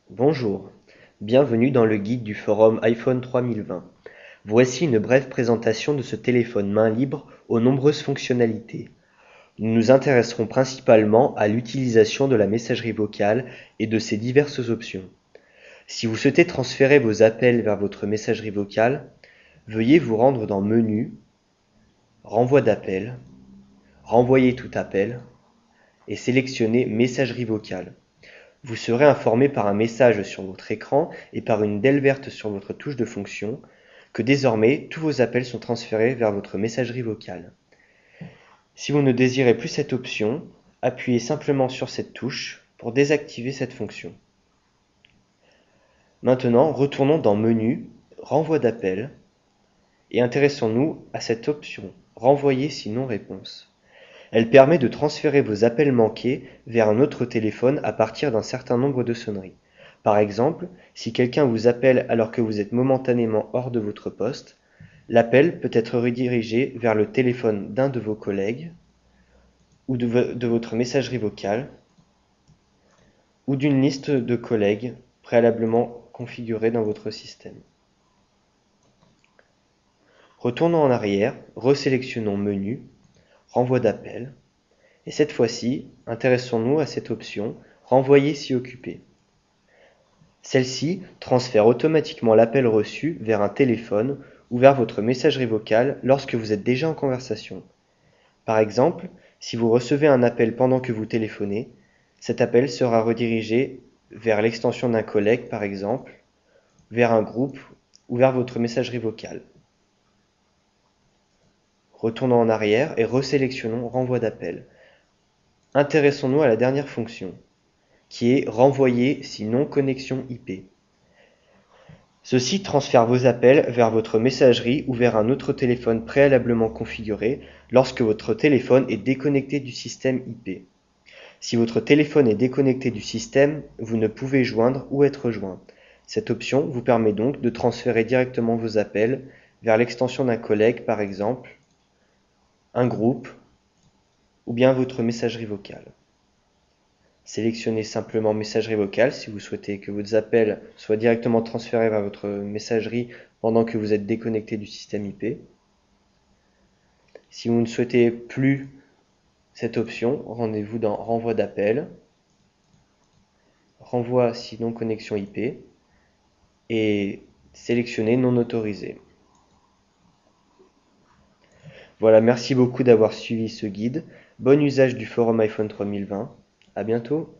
Bonjour, bienvenue dans le guide du forum iPhone 3020. Voici une brève présentation de ce téléphone main libre aux nombreuses fonctionnalités. Nous nous intéresserons principalement à l'utilisation de la messagerie vocale et de ses diverses options. Si vous souhaitez transférer vos appels vers votre messagerie vocale, veuillez vous rendre dans Menu, Renvoi d'appel, Renvoyer tout appel et sélectionner Messagerie vocale. Vous serez informé par un message sur votre écran et par une DEL verte sur votre touche de fonction que désormais tous vos appels sont transférés vers votre messagerie vocale. Si vous ne désirez plus cette option, appuyez simplement sur cette touche pour désactiver cette fonction. Maintenant, retournons dans Menu, Renvoi d'appel et intéressons-nous à cette option Renvoyer si non réponse. Elle permet de transférer vos appels manqués vers un autre téléphone à partir d'un certain nombre de sonneries. Par exemple, si quelqu'un vous appelle alors que vous êtes momentanément hors de votre poste, l'appel peut être redirigé vers le téléphone d'un de vos collègues ou de votre messagerie vocale ou d'une liste de collègues préalablement configurée dans votre système. Retournons en arrière, resélectionnons Menu, Renvoi d'appel, et cette fois-ci, intéressons-nous à cette option Renvoyer si occupé. Celle-ci transfère automatiquement l'appel reçu vers un téléphone ou vers votre messagerie vocale lorsque vous êtes déjà en conversation. Par exemple, si vous recevez un appel pendant que vous téléphonez, cet appel sera redirigé vers l'extension d'un collègue par exemple, vers un groupe ou vers votre messagerie vocale. Retournons en arrière et resélectionnons Renvoi d'appel. Intéressons-nous à la dernière fonction, qui est Renvoyer si non connexion IP. Ceci transfère vos appels vers votre messagerie ou vers un autre téléphone préalablement configuré lorsque votre téléphone est déconnecté du système IP. Si votre téléphone est déconnecté du système, vous ne pouvez joindre ou être joint. Cette option vous permet donc de transférer directement vos appels vers l'extension d'un collègue par exemple, un groupe ou bien votre messagerie vocale. Sélectionnez simplement Messagerie vocale si vous souhaitez que vos appels soient directement transférés vers votre messagerie pendant que vous êtes déconnecté du système IP. Si vous ne souhaitez plus cette option, rendez-vous dans Renvoi d'appel, Renvoi si non connexion IP et sélectionnez Non autorisé. Voilà, merci beaucoup d'avoir suivi ce guide. Bon usage du forum iPhone 3020. À bientôt.